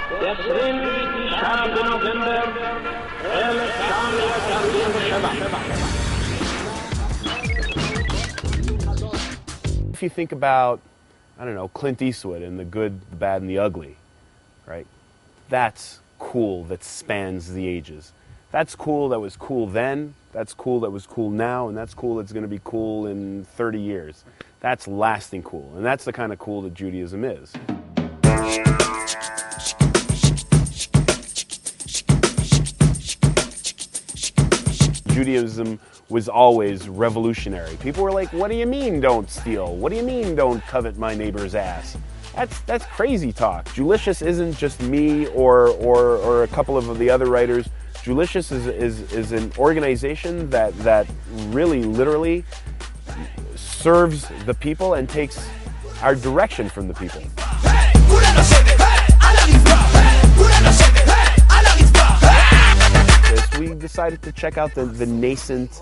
29 בנובמבר 1947. If you think about, I don't know, Clint Eastwood and the good, the bad, and the ugly, right? That's cool, that spans the ages. That's cool that was cool then, that's cool that was cool now, and that's cool that's going to be cool in 30 years. That's lasting cool, and that's the kind of cool that Judaism is. Judaism was always revolutionary. People were like, what do you mean don't steal? What do you mean don't covet my neighbor's ass? That's crazy talk. Jewlicious isn't just me or a couple of the other writers. Jewlicious is an organization that really literally serves the people and takes our direction from the people. We decided to check out the nascent,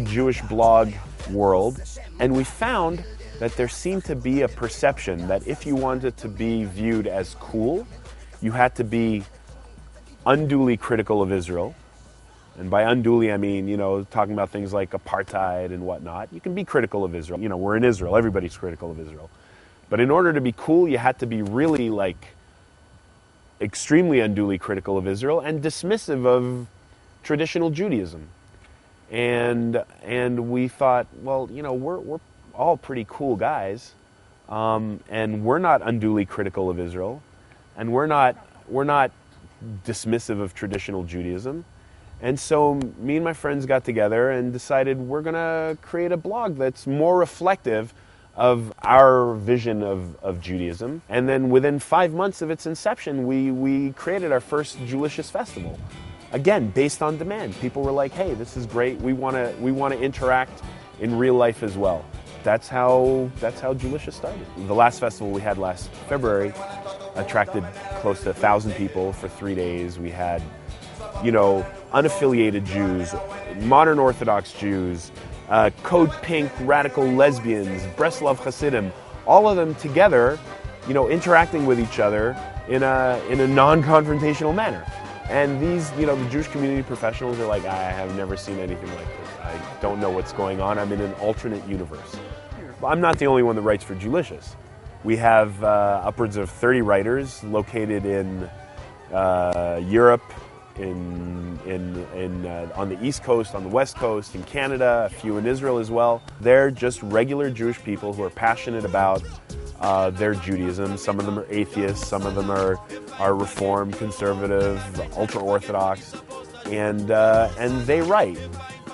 Jewish blog world, and we found that there seemed to be a perception that if you wanted to be viewed as cool, you had to be unduly critical of Israel. And by unduly, I mean, talking about things like apartheid and whatnot. You can be critical of Israel. We're in Israel. Everybody's critical of Israel. But in order to be cool, you had to be really, extremely unduly critical of Israel and dismissive of traditional Judaism. And we thought, well, we're all pretty cool guys, and we're not unduly critical of Israel, and we're not dismissive of traditional Judaism. And so me and my friends got together and decided we're going to create a blog that's more reflective of our vision of Judaism. And then within 5 months of its inception, we created our first Jewlicious festival. Again, based on demand. People were like, hey, this is great. We want to interact in real life as well. That's how Jewlicious started. The last festival we had last February attracted close to 1,000 people for 3 days. We had, unaffiliated Jews, modern Orthodox Jews, Code Pink radical lesbians, Breslov Hasidim, all of them together, interacting with each other in a non-confrontational manner. And these, the Jewish community professionals are like, I have never seen anything like this. I don't know what's going on. I'm in an alternate universe. Well, I'm not the only one that writes for Jewlicious. We have upwards of 30 writers located in Europe, on the East Coast, on the West Coast, in Canada, a few in Israel as well. They're just regular Jewish people who are passionate about their Judaism. Some of them are atheists, some of them are Reform, conservative, ultra-Orthodox, and they write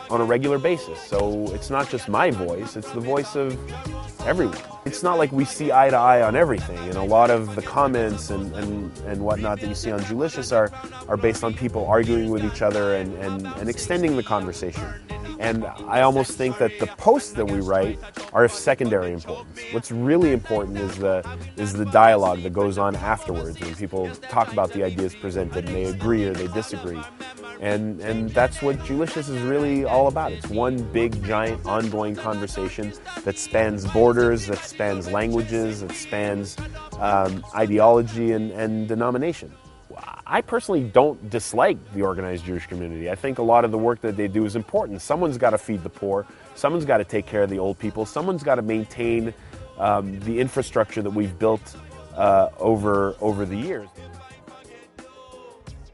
on a regular basis. So it's not just my voice, it's the voice of everyone. It's not like we see eye to eye on everything, and a lot of the comments and whatnot that you see on Jewlicious are based on people arguing with each other and extending the conversation. And I almost think that the posts that we write are of secondary importance. What's really important is the dialogue that goes on afterwards when people talk about the ideas presented and they agree or they disagree. And that's what Jewlicious is really all about. It's one big, giant, ongoing conversation that spans borders, that spans languages, that spans ideology and denomination. I personally don't dislike the organized Jewish community. I think a lot of the work that they do is important. Someone's got to feed the poor. Someone's got to take care of the old people. Someone's got to maintain the infrastructure that we've built over the years.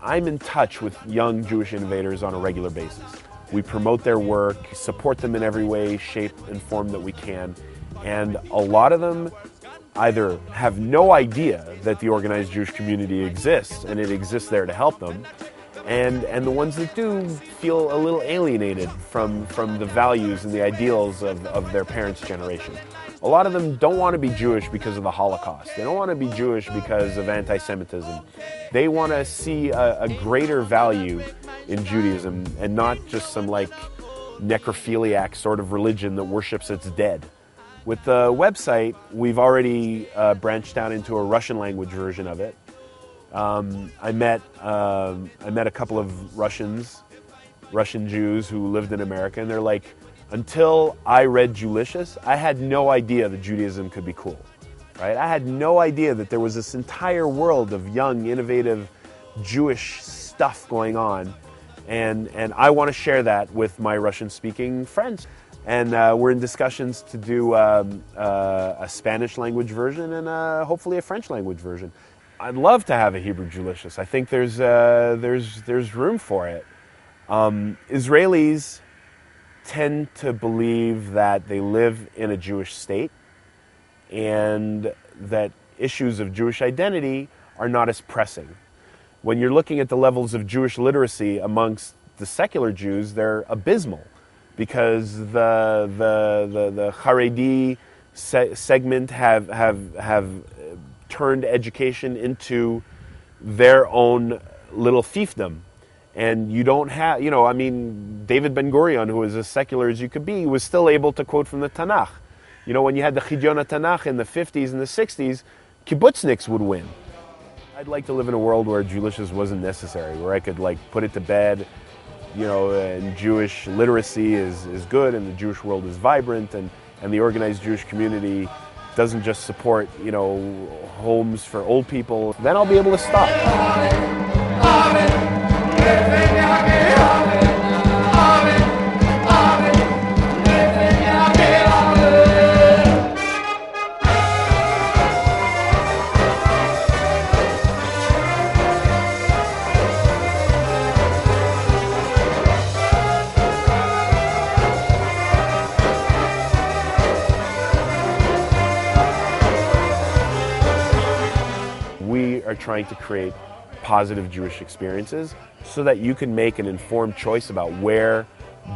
I'm in touch with young Jewish innovators on a regular basis. We promote their work, support them in every way, shape, and form that we can. And a lot of them either have no idea that the organized Jewish community exists and it exists there to help them, and the ones that do feel a little alienated from the values and the ideals of their parents' generation. A lot of them don't want to be Jewish because of the Holocaust. They don't want to be Jewish because of anti-Semitism. They want to see a greater value in Judaism and not just some necrophiliac sort of religion that worships its dead. With the website, we've already branched out into a Russian language version of it. I met a couple of Russian Jews who lived in America, and they're like, until I read Jewlicious, I had no idea that Judaism could be cool. right? I had no idea that there was this entire world of young, innovative Jewish stuff going on, and I want to share that with my Russian-speaking friends. And we're in discussions to do a Spanish language version and hopefully a French language version. I'd love to have a Hebrew Jewlicious. I think there's room for it. Israelis tend to believe that they live in a Jewish state and that issues of Jewish identity are not as pressing. When you're looking at the levels of Jewish literacy amongst the secular Jews, they're abysmal, because the Haredi segment have turned education into their own little fiefdom. And you don't have, David Ben-Gurion, who was as secular as you could be, was still able to quote from the Tanakh. When you had the Chidyon Tanakh in the 50s and the 60s, kibbutzniks would win. I'd like to live in a world where Jewlicious wasn't necessary, where I could put it to bed, and Jewish literacy is good, and the Jewish world is vibrant, and the organized Jewish community doesn't just support, homes for old people. Then I'll be able to stop. We are trying to create positive Jewish experiences so that you can make an informed choice about where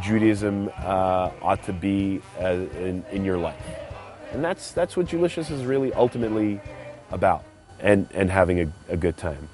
Judaism ought to be in your life. And that's what Jewlicious is really ultimately about, and having a good time.